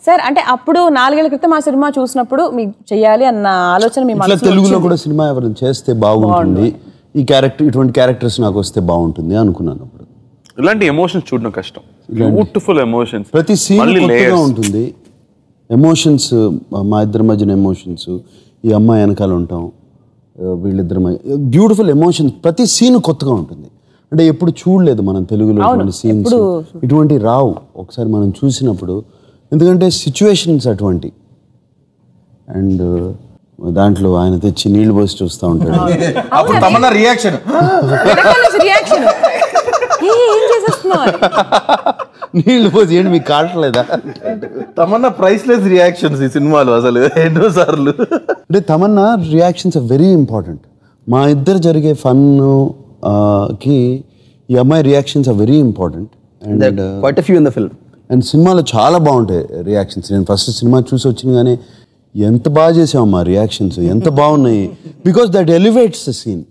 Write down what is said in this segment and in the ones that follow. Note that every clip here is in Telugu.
సార్ అంటే అప్పుడు 4 ఏళ్ల క్రితం ఆ సినిమా చూసినప్పుడు మీకు చెయ్యాలి అన్న ఆలోచన మీ మనసులో తెలుగులో కూడా సినిమా ఎవరైనా చేస్తే బాగుంటుంది, ఈ క్యారెక్టర్ ఇటువంటి క్యారెక్టర్స్ నాకు వస్తే బాగుంటుంది అనుకున్నాను. అప్పుడు ఇలాంటి ఎమోషన్స్ చూడడం కష్టం. బ్యూటిఫుల్ ఎమోషన్స్, ప్రతి సీన్ కొత్తగా ఉంటుంది. ఎమోషన్స్, మా ఇద్దరి మధ్యన ఎమోషన్స్, ఈ అమ్మాయి వెనకాల ఉంటాం, వీళ్ళిద్దరి మధ్య బ్యూటిఫుల్ ఎమోషన్స్, ప్రతి సీన్ కొత్తగా ఉంటుంది. అంటే ఎప్పుడు చూడలేదు మనం తెలుగులో ఇటువంటి సీన్స్, ఇటువంటి రావు ఒకసారి మనం చూసినప్పుడు. ఎందుకంటే సిచ్యువేషన్స్ అటువంటి. అండ్ దాంట్లో ఆయన తెచ్చి నీళ్లు పోసి చూస్తూ ఉంటాడు. నీళ్లు పోసి ఏంటి మీకు కావట్లేదా? తమన్నా ప్రైస్లెస్ రియాక్షన్స్ ఈ సినిమాలో అసలు ఎన్నో సార్లు. అంటే Tamannaah reactions are very important. మా ఇద్దరు జరిగే ఫన్ కి ఈ అమ్మాయి reactions are very important. And quite a few in the film. And సినిమాలో చాలా బాగుంటాయి రియాక్షన్స్. నేను ఫస్ట్ సినిమా చూసి వచ్చిన కానీ ఎంత బాగా చేసామమ్మా రియాక్షన్స్, ఎంత బాగున్నాయి. Because that elevates the scene.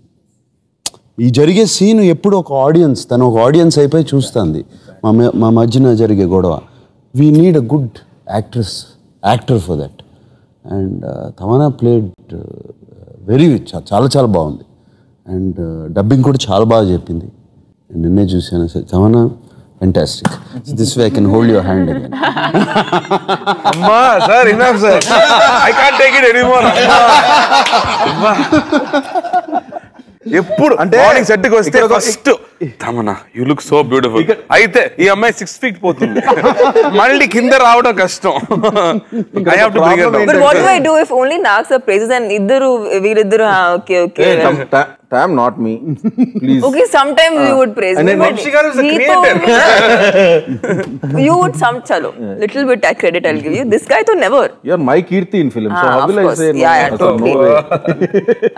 ఈ జరిగే సీన్ ఎప్పుడు ఒక ఆడియన్స్, తను ఒక ఆడియన్స్ అయిపోయి చూస్తుంది మా మధ్యన జరిగే గొడవ. We need a good actor for that. And Tamannaah played very చాలా చాలా బాగుంది. అండ్ డబ్బింగ్ కూడా చాలా బాగా చెప్పింది. నిన్నే చూశాను sir. Tamannaah fantastic. So this way I can hold your hand again. Amma, sir, enough, sir. I can't take it anymore. Amma. ఎప్పుడు అంటే మార్నింగ్ సెట్ కి వస్తే first Tamannaah you look so beautiful. అయితే ఈ అమ్మాయి 6 feet పోతుంది, మళ్ళీ కింద రావడం కష్టం. I have to bring her down. But what do I do if only Nags are praises and వీళ్ళిద్దరు okay. Tam, not me. Please. Okay, sometimes you would praise me. And Vamsi garu is a creator. You would chalo. Little bit credit I'll give you. This guy to never. You are my Kirti in film. So how will I say no? Yeah, totally.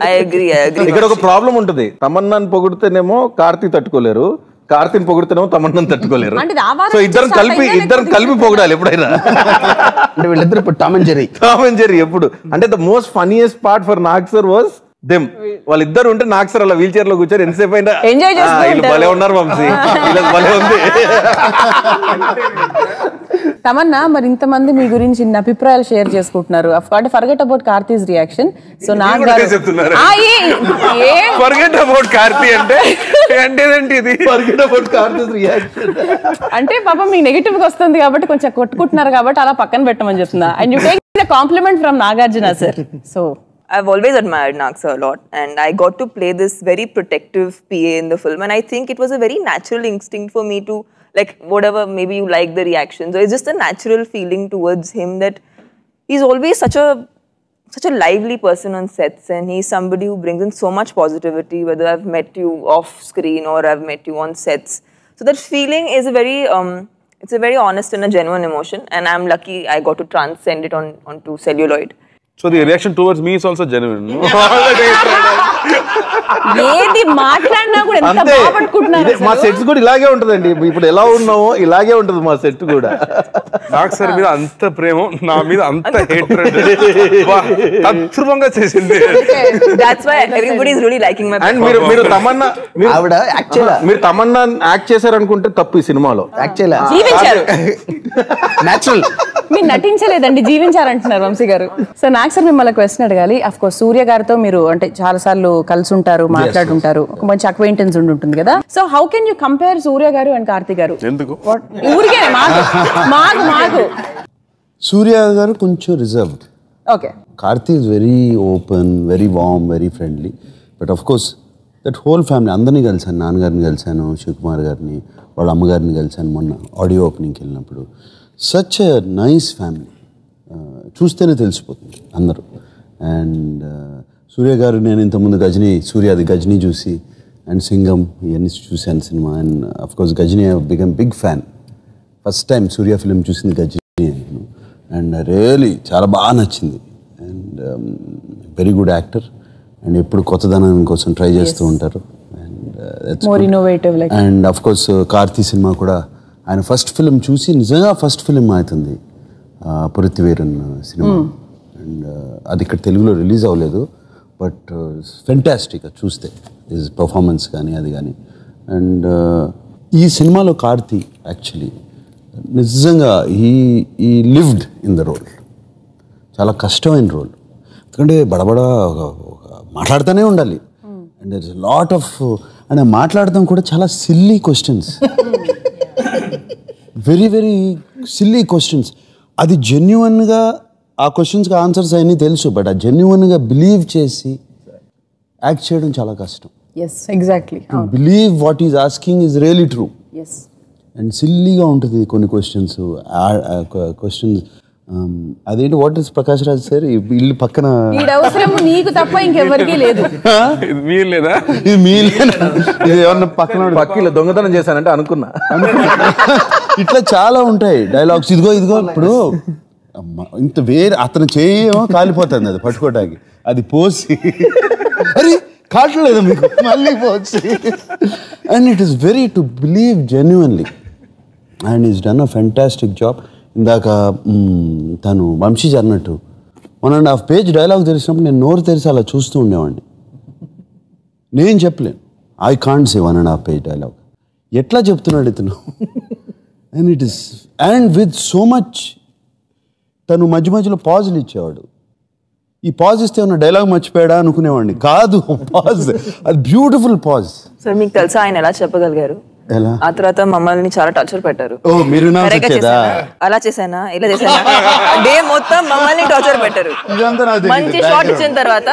I agree. ఇక్కడ ఒక ప్రాబ్లం ఉంటుంది. తమన్నాని పొగిడితేనేమో కార్తీ తట్టుకోలేరు, కార్తీని పొగిడితేనేమో తమన్నాని తట్టుకోలేరు. సో ఇద్దరు కలిపి పొగడాలి ఎప్పుడైనా. అంటే వీళ్ళిద్దరు ఇప్పుడు టామ్ అండ్ జెర్రీ ఎప్పుడు. అంటే the most funniest part for Nag sir was them. వాళ్ళిద్దరు ఉంటే నాగ్ సర్ అలా వీల్ చైర్ లో కూర్చొని ఎంతసేపు అయినా వీళ్ళు భలే ఉన్నారు వంశీ, వీళ్ళకి భలే ఉంది. తమన్నా మరి ఇంతమంది మీ గురించి ఇన్ని అభిప్రాయాలు షేర్ చేసుకుంటున్నారు. Forget about Karthi's reaction. So నాకు ఫర్గెట్ అబౌట్ కార్తీ అంటే ఇది ఫర్గెట్ అబౌట్ కార్తీస్ రియాక్షన్ అంటే పాపం మీకు నెగటివ్ గా వస్తుంది కాబట్టి కొంచెం కొట్టుకుంటున్నారు కాబట్టి అలా పక్కన పెట్టమని చెప్తున్నా. And you take the compliment from Nagarjuna sir. So I've always admired Nag sir a lot, and I got to play this very protective PA in the film, and I think it was a very natural instinct for me to, like, whatever, maybe you like the reactions, or it's just a natural feeling towards him that he's always such a lively person on sets, and he's somebody who brings in so much positivity, whether I've met you off screen or I've met you on sets. So that feeling is a very, it's a very honest and a genuine emotion, and I'm lucky I got to transcend it onto celluloid. So the reaction towards me is also genuine. ఏది మాట్లాడినా కూడా ఎంత బాగుపడుకుంటున్నారు. మా సెట్స్ కూడా ఇలాగే ఉంటదండి. ఇప్పుడు ఎలా ఉన్నామో ఇలాగే ఉంటది మా సెట్ కూడా. నాకు సార్ మీద అంత ప్రేమ, నా మీద అంత హేట్రెడ్ తత్పూర్వంగా చేసింది. That's why everybody is really liking my performance. And మీరు తమన్నా ఆవిడ యాక్చువల్లీ మీరు తమన్నా యాక్ట్ చేశారు అనుకుంటే తప్పు. ఈ సినిమాలో యాక్చువల్లీ జీవించారు. నేచురల్. మీరు నటించలేదండి, జీవించారంటున్నారు వంశీ గారు. సో నాకు సార్ మిమ్మల్ని క్వశ్చన్ అడగాలి. అఫ్ కోర్స్ సూర్య గారితో మీరు అంటే చాలా సార్లు కలిసి ఉంటారు, మాట్లాడుంటారు, ఒక మంచి అక్వైంటెన్స్ ఉంటుంది కదా. So how can you compare Surya garu and Karthi గారు? ఎందుకు ఊరికే మాకు సూర్య గారు కొంచెం reserved. Okay. Karthi is very open, very warm, very friendly. But of course that whole family అందరినీ కలిసాను. నాన్నగారిని కలిసాను, శివకుమార్ గారిని, వాళ్ళ అమ్మగారిని కలిసాను మొన్న ఆడియో ఓపెనింగ్కి వెళ్ళినప్పుడు. సచ్ ఎ నైస్ ఫ్యామిలీ, చూస్తేనే తెలిసిపోతుంది అందరూ. అండ్ సూర్య గారు, నేను ఇంతకుముందు సూర్యాది గజనీ చూసి అండ్ సింగం ఇవన్నీ చూశాను సినిమా. And of course Ghajini I become big fan. First time Surya film చూసింది గజనీ. అండ్ రియలీ చాలా బాగా నచ్చింది. And very good actor. And ఎప్పుడు కొత్తదనం కోసం ట్రై చేస్తూ ఉంటారు. అండ్ అఫ్ కోర్స్ కార్తీ సినిమా కూడా ఆయన ఫస్ట్ ఫిలిం చూసి నిజంగా ఫస్ట్ ఫిలిం అవుతుంది, పురితివేరన్ సినిమా. అండ్ అది ఇక్కడ తెలుగులో రిలీజ్ అవ్వలేదు, బట్ ఫెంటాస్టిక్ చూస్తే హిజ్ పర్ఫార్మెన్స్ కానీ అది కానీ. అండ్ ఈ సినిమాలో కార్తీ యాక్చువల్లీ నిజంగా ఈ లివ్డ్ ఇన్ ద రోల్. చాలా కష్టమైన రోల్, ఎందుకంటే బడబడ మాట్లాడుతూనే ఉండాలి. And there is lot of and మాట్లాడటం కూడా చాలా silly questions, very very silly questions. అది జెన్యున్గా ఆ క్వశ్చన్స్కి ఆన్సర్స్ అన్నీ తెలుసు, బట్ ఆ జెన్యున్గా బిలీవ్ చేసి యాక్ట్ చేయడం చాలా కష్టం. yes exactly believe what is asking is really true. yes and సిల్లీగా ఉంటుంది కొన్ని క్వశ్చన్స్. అదేంటి what is Prakash Raj sir ఇల్లు పక్కన అవసరం నీకు తప్ప ఇంకెవరికీ లేదు. మీరు లేదా ఇది ఇది ఏమన్నా పక్కన పక్కీలో దొంగతనం చేశానంటే అనుకున్నా. ఇట్లా చాలా ఉంటాయి డైలాగ్స్. ఇదిగో ఇప్పుడు ఇంత వేరే అతను చేయమో కాలిపోతుంది అది పట్టుకోవడానికి, అది పోసి అరే కావట్లేదు మీకు మళ్ళీ పోసి. And it is very to believe genuinely and is done a fantastic job. ఇందాక తను వంశీ అన్నట్టు 1.5 పేజ్ డైలాగ్ తెలిసినప్పుడు నేను నోరు తెరిచి అలా చూస్తూ ఉండేవాడిని. నేను చెప్పలేను, I can't say 1.5 page dialogue. ఎట్లా చెప్తున్నాడు ఇతను. And it is and with so much. తను మధ్య మధ్యలో పాజులు ఇచ్చేవాడు. ఈ పాజ్ ఇస్తే ఉన్న డైలాగ్ మర్చిపోయాడా అనుకునేవాడిని. కాదు, పాజ్, అది బ్యూటిఫుల్ పాజ్. సార్ మీకు తెలుసా ఆయన ఎలా చెప్పగలిగారు? ఎలా? ఆ తర్వాత మమ్మల్ని చాలా టార్చర్ పెట్టారు. ఓ మీరు అలా చేశానా ఇలా చేశానా డే మొత్తం మమ్మల్ని టార్చర్ పెట్టారు. మంచి షాట్ ఇచ్చిన తర్వాత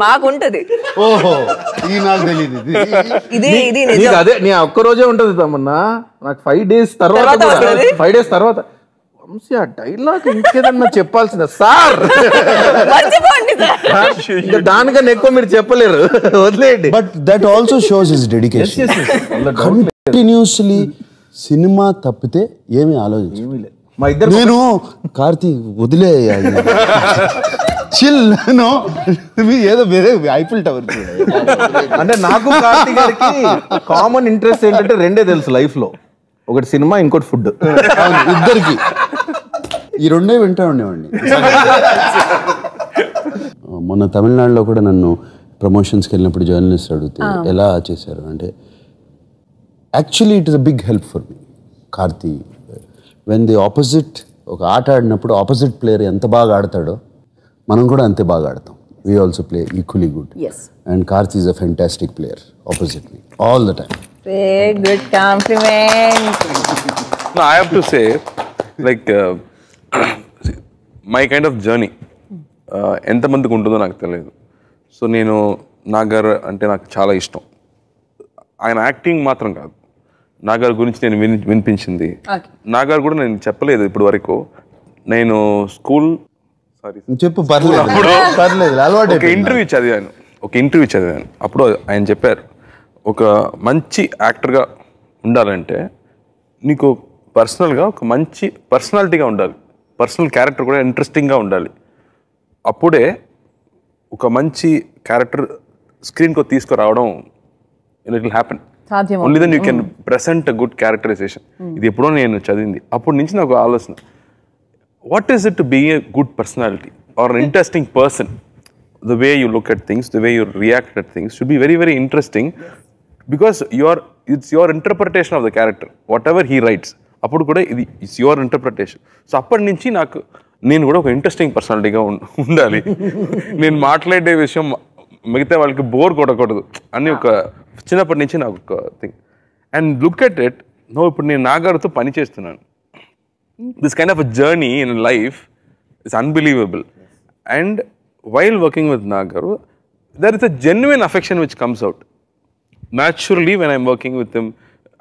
మాకుంటది. ఓహో ఇది నాకు తెలియదు. ఇది అదే నీ ఒక్క రోజే ఉంటది తమన్నా. నాకు 5 days తర్వాత 5 days తర్వాత వంశీ ఆ డైలాగ్ ఇంకేదన్నా చెప్పాల్సిన సార్ ఇంకా దానికన్నా ఎక్కువ మీరు చెప్పలేరు, వదిలేయండి. But that also shows his dedication. Continuously cinema తప్పితే ఏమీ ఆలోచించలేదు. మా ఇద్దరు నేను కార్తీక్ వదిలే చిల్ ఏదో వేరే ఐఫిల్ టవర్. అంటే నాకు కార్తీక్ గారికి కామన్ ఇంట్రెస్ట్ ఏంటంటే 2 తెలుసు లైఫ్ లో, ఒకటి సినిమా, ఇంకోటి ఫుడ్. ఇద్దరికి ఈ 2 వింటా ఉండేవాడిని. మొన్న తమిళనాడులో కూడా నన్ను ప్రమోషన్స్కి వెళ్ళినప్పుడు జర్నలిస్ట్ అడిగితే ఎలా చేశారు అంటే, actually it is a big help for me Karthi. When the opposite ఒక ఆట ఆడినప్పుడు ఆపోజిట్ ప్లేయర్ ఎంత బాగా ఆడతాడో మనం కూడా అంతే బాగా ఆడతాం. We also play equally good. And Karthi is a fantastic player opposite me all the time. Good compliment. No, I have to say, like, my kind of journey, ఎంతమందికి ఉంటుందో నాకు తెలియదు. సో నేను నాగర్ అంటే నాకు చాలా ఇష్టం. ఆయన యాక్టింగ్ మాత్రం కాదు, నాగర్ గురించి నేను వినిపించింది. నాగర్ కూడా నేను చెప్పలేదు ఇప్పుడు వరకు. నేను స్కూల్ చెప్పు పర్లేదు అలవాటు. ఒక ఇంటర్వ్యూ చదివాను. అప్పుడు ఆయన చెప్పారు, ఒక మంచి యాక్టర్గా ఉండాలంటే నీకు పర్సనల్గా ఒక మంచి పర్సనాలిటీగా ఉండాలి, పర్సనల్ క్యారెక్టర్ కూడా ఇంట్రెస్టింగ్గా ఉండాలి. అప్పుడే ఒక మంచి క్యారెక్టర్ స్క్రీన్కి తీసుకురావడం it will happen. Only then you can present a good characterization. ఇది ఎప్పుడో నేను చదివింది. అప్పటి నుంచి నాకు ఆలోచన, what is it to be a good personality or interesting person. The way you look at things, the way you react at things should be very, very interesting, because it's your interpretation of the character. Whatever he writes, appudu kuda it's your interpretation. So appadi nunchi నేను కూడా ఒక ఇంట్రెస్టింగ్ పర్సనాలిటీగా ఉండాలి. నేను మాట్లాడే విషయం మిగతా వాళ్ళకి బోర్ కొట్టకూడదు అని ఒక చిన్నప్పటి నుంచి నాకు ఒక thing. And look at it no, ఇప్పుడు నేను నాగార్తో పని చేస్తున్నాను. This kind of a journey in life is unbelievable. And while working with Nagaru, there is a genuine affection which comes out. Naturally, when I'm working with him,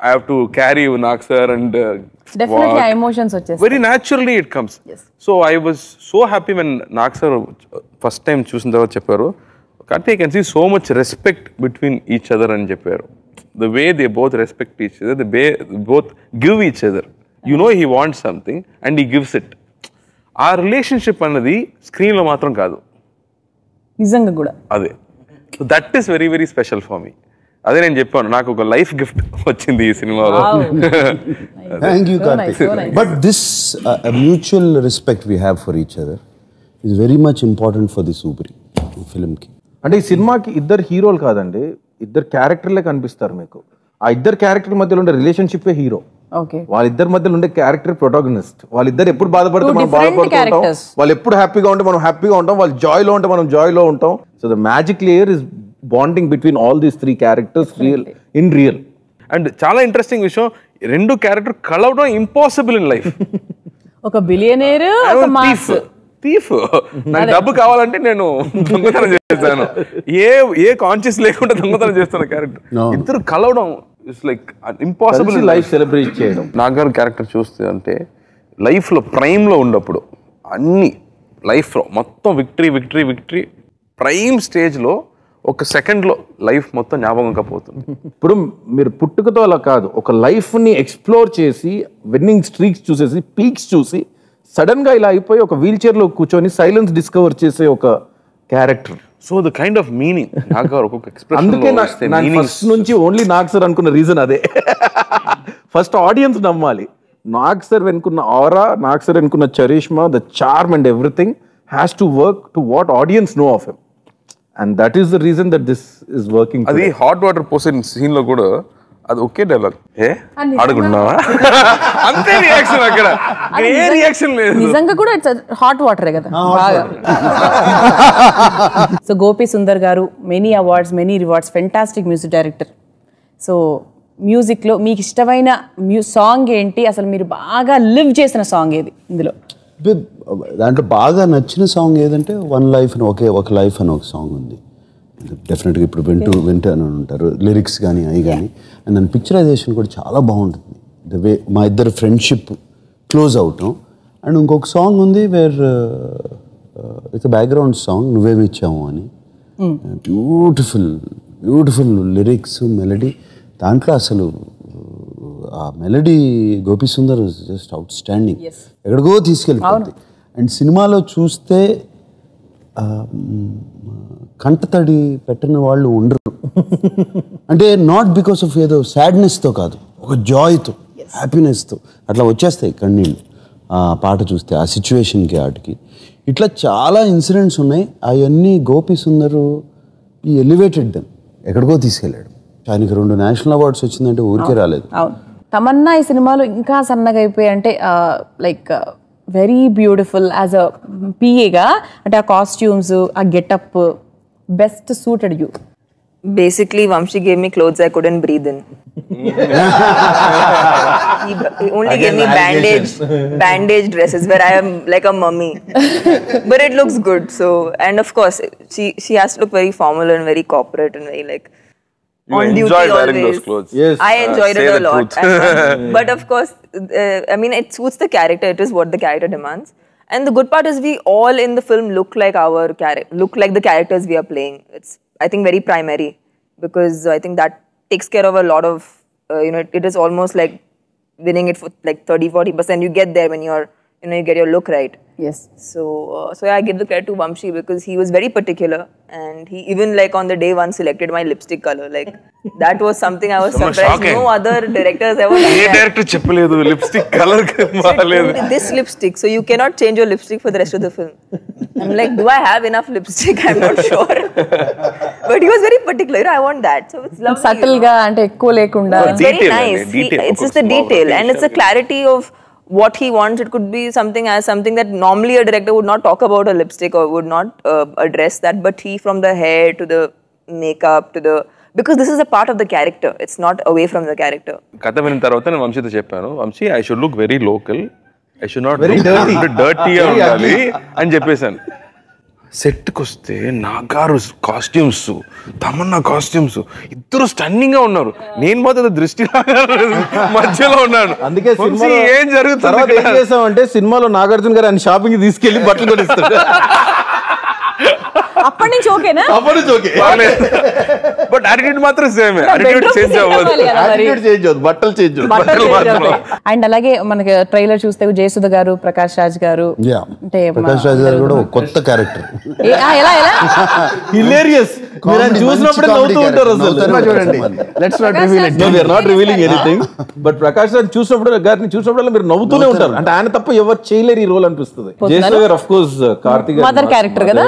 I have to carry Nag sir and definitely walk. Emotions వచ్చేస్తాయి. Very naturally it comes. Yes. So I was so happy when Nag sir first time చూసిన తర్వాత చెప్పారు, Karthi, I can see so much respect between each other అని చెప్పారు. The way they both respect each other, the way they both give each other. You know he wants something and he gives it. ఆ రిలేషన్షిప్ అన్నది స్క్రీన్లో మాత్రం కాదు, నిజంగా కూడా అదే. So that is very very special for me. అదే నేను చెప్పాను, నాకు ఒక లైఫ్ గిఫ్ట్ వచ్చింది ఈ సినిమాలో. Thank you Karthik. But this mutual respect we have for each other is very much important for this ఊపిరి ఫిల్మ్కి. అంటే ఈ సినిమాకి ఇద్దరు హీరోలు కాదండి, ఇద్దరు క్యారెక్టర్లే కనిపిస్తారు మీకు. ఆ ఇద్దరు క్యారెక్టర్ మధ్యలో ఉండే రిలేషన్షిప్ హీరో, వాళ్ళిద్దరి మధ్యలో ఉండే క్యారెక్టర్ ప్రొటాగనిస్ట్. వాళ్ళిద్దరు ఎప్పుడు బాధపడితే మనం బాధపడుతుంటాం, వాళ్ళు ఎప్పుడు హ్యాపీగా ఉంటే మనం హ్యాపీగా ఉంటాం, వాళ్ళు జాయ్ లో ఉంటే మనం జాయ్ లో ఉంటాం. So the magic layer is bonding between all these 3 characters in real. And చాలా ఇంట్రెస్టింగ్ విషయం, 2 క్యారెక్టర్ కలవడం ఇంపాసిబుల్ ఇన్ లైఫ్. ఒక బిలియనేర్, ఒక మాస్ థీఫ్. నాకు డబ్బు కావాలంటే నేను దొంగతనం చేస్తాను, ఏ కాన్షియస్ లేకుండా దొంగతనం చేస్తాను క్యారెక్టర్. ఇద్దరు కలవడం it's like impossible. Life celebrate చేయడం. నాగార్ క్యారెక్టర్ చూస్తే అంటే లైఫ్ లో ప్రైమ్ లో ఉన్నప్పుడు అన్ని లైఫ్ లో మొత్తం విక్టరీ ప్రైమ్ స్టేజ్ లో ఒక సెకండ్ లో లైఫ్ మొత్తం జ్ఞాపకంగా పోతుంది. ఇప్పుడు మీరు పుట్టుకతో అలా కాదు, ఒక లైఫ్ ని ఎక్స్ప్లోర్ చేసి విన్నింగ్ స్ట్రీక్స్ చూసేసి పీక్స్ చూసి సడన్ గా ఇలా అయిపోయి ఒక వీల్ చైర్ లో కూర్చొని సైలెన్స్ డిస్కవర్ చేసే ఒక character. So the kind of meaning నాగార్ ఒక్కొక్క ఎక్స్ప్రెషన్. అందుకే ఫస్ట్ నుంచి ఓన్లీ నాగ్ సార్ అనుకున్న రీజన్ అదే. ఫస్ట్ ఆడియన్స్ నమ్మాలి, నాగ్ సార్ వెనుకున్న ఆరా, నాగ్ సార్ వెనుకున్న charisma, the charm and everything has to work to what audience know of him. And that is the reason that this is working. అది హాట్ వాటర్ పోసే సీన్ లో కూడా అది ఒకే డైలాగ్, ఏ అడుగున్నావా అంతే రియాక్షన్, అక్కడ ఏ రియాక్షన్ లేదు. నిజంగా కూడా ఇట్స్ హాట్ వాటరే కదా బాగా. సో గోపి సుందర్ గారు, many awards, many rewards, fantastic music director. So music లో మీకు ఇష్టమైన సాంగ్ ఏంటి, అసలు మీరు బాగా లివ్ చేసిన సాంగ్ ఏది ఇందులో? దాంట్లో బాగా నచ్చిన సాంగ్ ఏదంటే వన్ లైఫ్ అని ఒక లైఫ్ అని ఒక సాంగ్ ఉంది. డెఫినెట్గా ఇప్పుడు వింటూ అని ఉంటారు లిరిక్స్ కానీ అవి కానీ. అండ్ దాని పిక్చరైజేషన్ కూడా చాలా బాగుంటుంది. ద వే మా ఇద్దరు ఫ్రెండ్షిప్ క్లోజ్ అవటం. అండ్ ఇంకొక సాంగ్ ఉంది వేర్ ఇట్స్ బ్యాక్గ్రౌండ్ సాంగ్, నువ్వేమి ఇచ్చాము అని. Beautiful lyrics, melody. దాంట్లో అసలు ఆ melody Gopi Sundar just out standing, ఎక్కడికో తీసుకెళ్ళిపోతుంది. అండ్ సినిమాలో చూస్తే కంటతడి పెట్టిన వాళ్ళు ఉండరు. అంటే నాట్ బికాస్ ఆఫ్ ఏదో సాడ్నెస్తో కాదు, ఒక జాయ్తో, హ్యాపీనెస్తో అట్లా వచ్చేస్తాయి కన్నీళ్ళు ఆ పాట చూస్తే, ఆ సిచ్యువేషన్కి, వాటికి. ఇట్లా చాలా ఇన్సిడెంట్స్ ఉన్నాయి. అవన్నీ గోపి సుందరు ఈ ఎలివేటెడ్ దెమ్, ఎక్కడికో తీసుకెళ్ళాడు. ఆయనకి 2 నేషనల్ అవార్డ్స్ వచ్చిందంటే ఊరికే రాలేదు. తమన్నా ఈ సినిమాలో ఇంకా సన్నగా అయిపోయి, అంటే like very beautiful as a పిఏగా, అంటే ఆ కాస్ట్యూమ్స్, ఆ getup best suited you. Basically, Vamshi gave me clothes I couldn't breathe in. He only gave me bandage dresses where I am like a mummy. But it looks good. So, and of course, she has to look very formal and very corporate and very like you on duty enjoyed wearing always. those clothes. Yes. I enjoyed it a lot. But of course, I mean, it suits the character. It is what the character demands. And the good part is we all in the film look like the characters we are playing. It's, I think, very primary, because I think that takes care of a lot of, it is almost like winning it for like 30-40%. You get there when you're, you get your look right. Yes. So yeah, I give the credit to Vamshi because he was very particular, and he even like on the day one selected my lipstick color. Like that was something I was surprised. No other directors ever done that. Director cheppaledu lipstick color maaledu. This lipstick, so you cannot change your lipstick for the rest of the film. I'm like, do I have enough lipstick? I'm not sure. But he was very particular. I want that. So it's lovely. Subtle ga, ante ekku lekunda. It's very nice. It's just the detail, and it's a clarity of what he wants. It could be something that normally a director would not talk about a lipstick or would not address that, but he, from the hair to the makeup to the, because this is a part of the character, it's not away from the character. కథ విన్న తర్వాత నేను వంశీతో చెప్పాను, Vamsi I should look very local, I should not Very dirty. డర్టీగా ఉండాలి అని చెప్పేశాను. సెట్కి వస్తే నాగారు కాస్ట్యూమ్స్, తమన్నా కాస్ట్యూమ్స్ ఇద్దరు స్టన్నింగ్ గా ఉన్నారు. నేను మాత్రం దృష్టి మధ్యలో ఉన్నాను. అందుకే ఏం జరుగుతుంది ఏం చేసామంటే సినిమాలో నాగార్జున గారు ఆయన షాపింగ్ తీసుకెళ్లి బట్టలు కొనిస్తాడు. అప్పటి నుంచి ఓకేనా? అప్పటి నుంచి ఓకే, బట్ యాటిట్యూడ్ మాత్రం సేమ్. యాటిట్యూడ్ చేంజ్ అవ్వదు, యాటిట్యూడ్ చేంజ్ అవ్వదు, బట్టలు చేంజ్ అవ్వదు. అండ్ అలాగే మనకి ట్రైలర్ చూస్తే జయసుధ గారు, ప్రకాష్ రాజ్ గారు, అంటే ప్రకాష్ రాజ్ గారు కూడా ఒక కొత్త క్యారెక్టర్. ఎలా హిలేరియస్. చూసినప్పుడే నవ్వుతూ ఉంటారు అసలు. చూడండి, let's not reveal it. No, we are not revealing anything. But Prakash Raj గారిని చూసినప్పుడు మీరు నవ్వుతూనే ఉంటారు. అంటే ఆయన తప్ప ఎవరు చేయలేరు ఈ రోల్ అనిపిస్తుంది. జయశ్రీ గారు of course Karthik mother character కదా,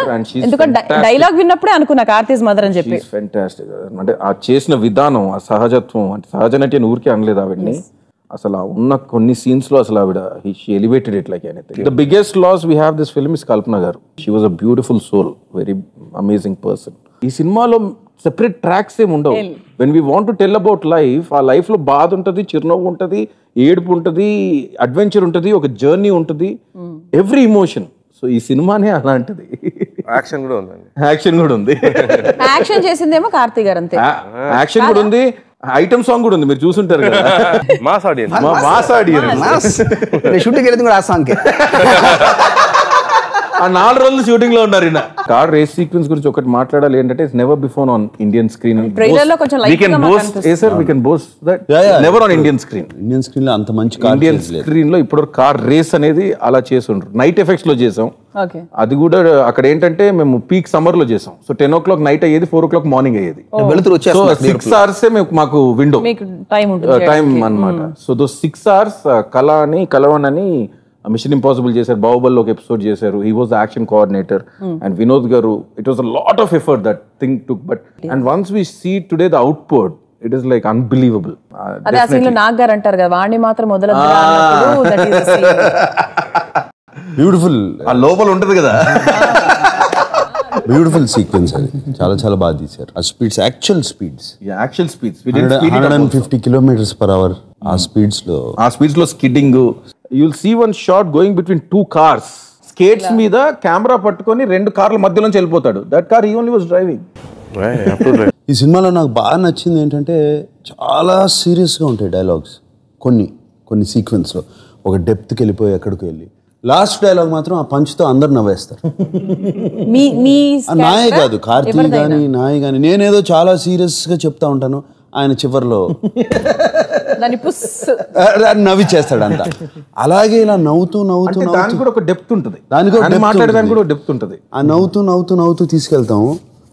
ఎందుకంటే డైలాగ్ విన్నప్పుడే అనుకున్నా కార్తీక్ మదర్ అని చెప్పి. ఫ్యాంటాస్టిక్. అంటే ఆ చేసిన విధానం, ఆ సహజత్వం, అంటే సహజ నటి అని ఊరికే అనలేదు ఆవిడ్ని. అసలు ఉన్న కొన్ని సీన్స్ లో అసలు ఆవిడ she elevated it like anything. The biggest loss we have this film is Kalpana garu. She was a beautiful soul, very amazing person. ఈ సినిమాలో సెపరేట్ ట్రాక్స్ ఏమి ఉండవు. When we want to tell about life, ఆ లైఫ్ లో బాధ ఉంటుంది, చిరునవ్వు ఉంటుంది, ఏడుపు ఉంటుంది, అడ్వెంచర్ ఉంటుంది, ఒక జర్నీ ఉంటుంది, ఎవ్రీ ఇమోషన్. సో ఈ సినిమానే అలాంటిది. యాక్షన్ కూడా ఉందండి. యాక్షన్ కూడా ఉంది. యాక్షన్ చేసిందేమో కార్తీక్ గారు అంతే. యాక్షన్ కూడా ఉంది, ఐటమ్ సాంగ్ కూడా ఉంది, మీరు చూసుంటారు కదా. Mass audience. Mass audience. Shooting వెళ్ళింది కూడా ఆ సాంగ్ కి. ఆ 4 రోజులు షూటింగ్ లో ఉన్నారు. కార్ రేస్ సీక్వెన్స్ గురించి ఒకటి మాట్లాడాలి ఏంటంటే, it's never before on Indian screen. Trailer లో కొంచెం లైట్ గా we can boast that never on Indian screen. Indian screen లో అంత మంచి కార్ ఇండియన్ స్క్రీన్ లో ఇప్పుడు కార్ రేస్ అనేది అలా చేసి ఉండరు. నైట్ ఎఫెక్ట్స్ లో చేసాం. ఓకే. అది కూడా అక్కడ ఏంటంటే మేము పీక్ సమ్మర్ లో చేసాం. సో 10 o'clock నైట్ అయ్యేది, 4 o'clock మార్నింగ్ అయ్యేది. వెలుతురు సో 6 hours మాకు విండో మీకు టైం ఉంటుంది, టైం అన్నమాట. సో దో 6 hours కలవన్ అని మిషన్ ఇంపాసిబుల్ చేశారు, బాహుబలిలో ఒక ఎపిసోడ్ చేశారు. He was the action coordinator. And Vinod garu, it was a lot of effort that thing took. But and once we see today the output, it is like unbelievable. అదే ఆ సీన్ లో నాగ్ గారు అంటారు కదా, వాణ్ణి మాత్రం బ్యూటిఫుల్, ఆ లోపల ఉంటది కదా, బ్యూటిఫుల్ సీక్వెన్స్. అది చాలా చాలా బాగా తీశారు. ఆ స్పీడ్స్, యాక్చువల్ స్పీడ్స్, 150 km/h ఆ స్పీడ్స్ లో, skidding. You'll see one shot going between 2 cars. Skates మీద కెమెరా పట్టుకొని 2 కార్ల మధ్యలోంచి వెళ్ళిపోతాడు. That car he only was driving. ఈ సినిమాలో నాకు బాగా నచ్చింది ఏంటంటే, చాలా సీరియస్గా ఉంటాయి డైలాగ్స్. కొన్ని సీక్వెన్స్లో ఒక డెప్త్కి వెళ్ళిపోయి ఎక్కడికి వెళ్ళి, లాస్ట్ డైలాగ్ మాత్రం ఆ పంచ్తో అందరు నవ్వేస్తారు. నాయే కాదు, కార్తీక్ కానీ నాయ్ కానీ, నేనేదో చాలా సీరియస్గా చెప్తా ఉంటాను, ఆయన చివరిలో నవ్వి చేస్తాడు అంతా. అలాగే ఇలా నవ్వుతూ దానికి కూడా ఒక డెప్త్ ఉంటుంది, మాట్లాడడానికి కూడా డెప్త్ ఉంటుంది. ఆ నవ్వుతూ తీసుకెళ్తాము.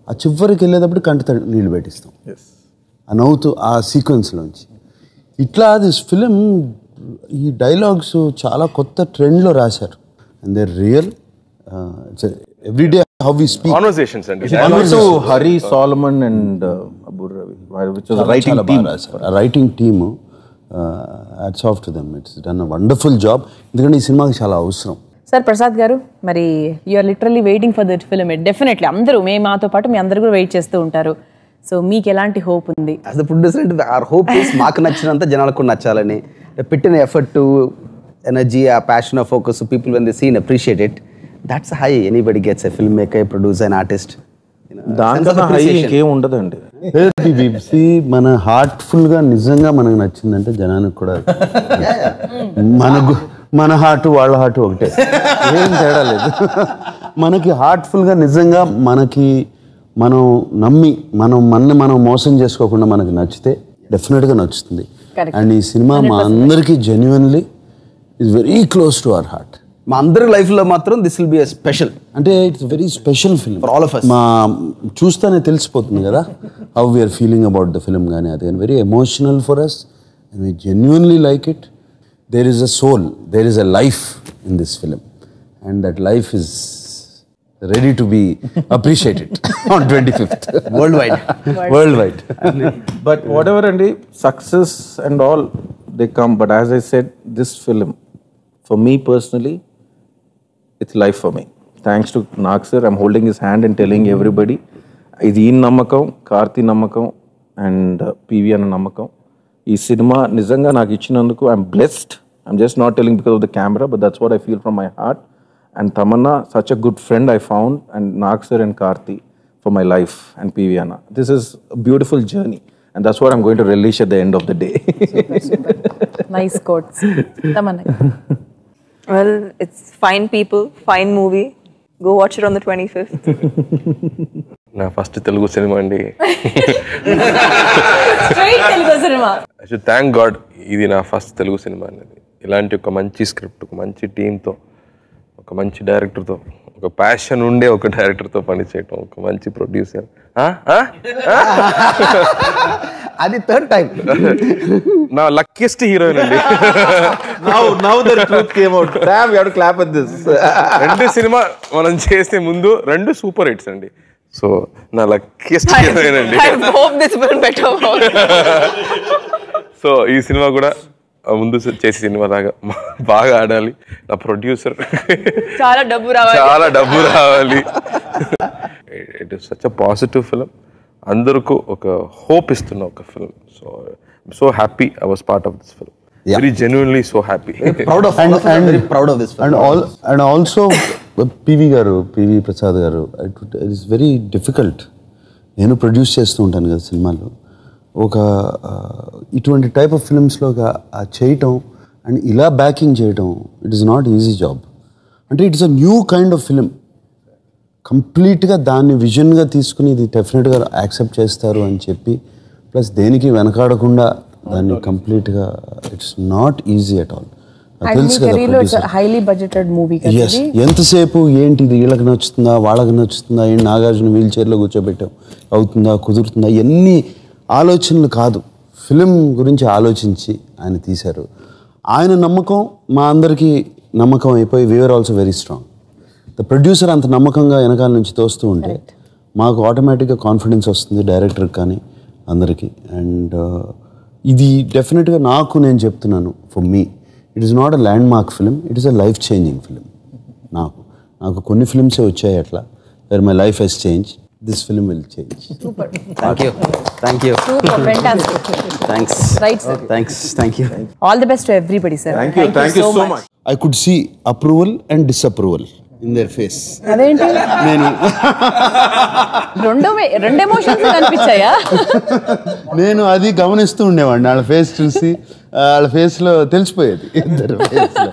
ఆ చివరికి వెళ్ళేటప్పుడు కంటి నీళ్ళు పెట్టిస్తాం ఆ నవ్వుతూ, ఆ సీక్వెన్స్లోంచి. ఇట్లా దిస్ ఫిలిం, ఈ డైలాగ్స్ చాలా కొత్త ట్రెండ్లో రాశారు. And they real everyday how we speak conversations అండి. Hari Solomon and Abu Ravi, which was a writing team. Writing team, hats off to them. It's done a wonderful job. ఎందుకంటే ఈ సినిమాకి చాలా అవసరం. సార్ ప్రసాద్ గారు, మరి you're literally waiting for that film. Definitely అందరూ, మాతో పాటు మీ అందరు కూడా వెయిట్ చేస్తూ ఉంటారు. సో మీకు ఎలాంటి హోప్ ఉంది? As the producer, our hope is మాకు నచ్చినంత జనాలకు నచ్చాలని, పెట్టిన ఎఫర్ట్, ఎనర్జీ, ఆ ప్యాషన్, ఆ focus, people when they seen appreciate it. That's high anybody gets a filmmaker, producer and artist. దాంట్లో హై ఇంకేం ఉండదండి. మన హార్ట్ఫుల్ గా నిజంగా మనకు నచ్చిందంటే జనానికి కూడా మన హార్ట్ వాళ్ళ హార్ట్ ఒకటే, ఏం తేడా లేదు. మనకి హార్ట్ఫుల్ గా నిజంగా మనం నమ్మి మనం మోసం చేసుకోకుండా మనకి నచ్చితే డెఫినెట్ గా నచ్చుతుంది. అండ్ ఈ సినిమా మా అందరికీ genuinely is very close to our heart. మా అందరి లైఫ్ లో మాత్రం this will be a special, అంటే it's very special film for all of us. మా చూస్తేనే తెలిసిపోతుంది కదా how we're feeling about the film. కానీ అది కానీ very emotional for us and we genuinely like it. There is a soul, there is a life in this film, and that life is ready to be appreciated on 25th worldwide. But whatever and success and all they come, but as I said, this film for me personally, it's life for me. Thanks to Nag sir, I'm holding his hand and telling everybody, idi in namakam, Karthi namakam and PV ana namakam. Ee cinema nijanga naaku ichinanduku I'm blessed. I'm just not telling because of the camera, but that's what I feel from my heart. And Tamanna, such a good friend I found, and Nag sir and Karthi for my life, and PV Anna. This is a beautiful journey, and that's what I'm going to relish at the end of the day. Super. Nice quotes. Tamanna. Well, it's fine people, fine movie. Go watch it on the 25th. నా ఫస్ట్ తెలుగు సినిమా అండి. Straight Telugu cinema. I should thank God, ఇది నా ఫస్ట్ తెలుగు సినిమా అనేది. ఇలాంటి ఒక మంచి స్క్రిప్ట్, ఒక మంచి టీంతో, ఒక మంచి డైరెక్టర్తో, ఒక ప్యాషన్ ఉండే ఒక డైరెక్టర్తో పనిచేయటం, ఒక మంచి ప్రొడ్యూసర్. అది థర్డ్ టైం నా లక్కీయెస్ట్ హీరోయిన్ అండి. Now the truth came out. Damn, we have to clap at this. 2 cinema మనం చేసే ముందు 2 సూపర్ హిట్స్ అండి. సో నా లక్కీయెస్ట్ హీరోయిన్ అండి. I hope this will better work. So ఈ సినిమా కూడా ముందు చేసే సినిమా లాగా బాగా ఆడాలి. నా ప్రొడ్యూసర్ చాలా డబ్బు రావాలి. It is such a positive film. అందరికీ ఒక హోప్ ఇస్తున్న ఒక film. So happy I was part of this film. Very genuinely so happy. Proud of this and also PV Prasad గారు, ఇట్ ఈస్ వెరీ డిఫికల్ట్. నేను ప్రొడ్యూస్ చేస్తూ ఉంటాను కదా సినిమాలు. ఒక ఇటువంటి టైప్ ఆఫ్ ఫిల్మ్స్లో చేయటం అండ్ ఇలా బ్యాకింగ్ చేయటం, it is not easy job. అంటే it's a new kind of film. కంప్లీట్గా దాన్ని విజన్గా తీసుకుని ఇది డెఫినెట్గా యాక్సెప్ట్ చేస్తారు అని చెప్పి, ప్లస్ దేనికి వెనకాడకుండా దాన్ని కంప్లీట్గా, it's not easy at all. తెలుసు కదా, హైలీ బడ్జెటెడ్ మూవీ. ఎస్, ఎంతసేపు ఏంటి ఇది, వీళ్ళకి నచ్చుతుందా వాళ్ళకి నచ్చుతుందా, ఏంటి నాగార్జున వీల్ చైర్లో కూర్చోబెట్టాం, అవుతుందా కుదురుతుందా, ఎన్ని ఆలోచనలు కాదు, ఫిలిం గురించి ఆలోచించి ఆయన తీశారు. ఆయన నమ్మకం మా అందరికీ నమ్మకం అయిపోయి we are also very strong. The producer అంత నమ్మకంగా వెనకాల నుంచి తోస్తూ ఉంటే మాకు ఆటోమేటిక్గా కాన్ఫిడెన్స్ వస్తుంది, డైరెక్టర్కి కానీ అందరికీ. అండ్ ఇది డెఫినెట్గా నేను చెప్తున్నాను, for me it is not a landmark film, it is a life changing film. నాకు కొన్ని ఫిలిమ్సే వచ్చాయి అట్లా, where my life has change. This film will change. Super. Thank you. Super, fantastic. Thanks. Right, sir. Thank you. All the best to everybody, sir. Thank you so much. I could see approval and disapproval in their face. అదేంటి రెండు ఎమోషన్స్ కనిపించాయా? నేను అది గమనిస్తూ ఉండేవాడిని, వాళ్ళ ఫేస్ చూసి వాళ్ళ ఫేస్లో తెలిసిపోయేది ఇద్దరు ఫేస్లో.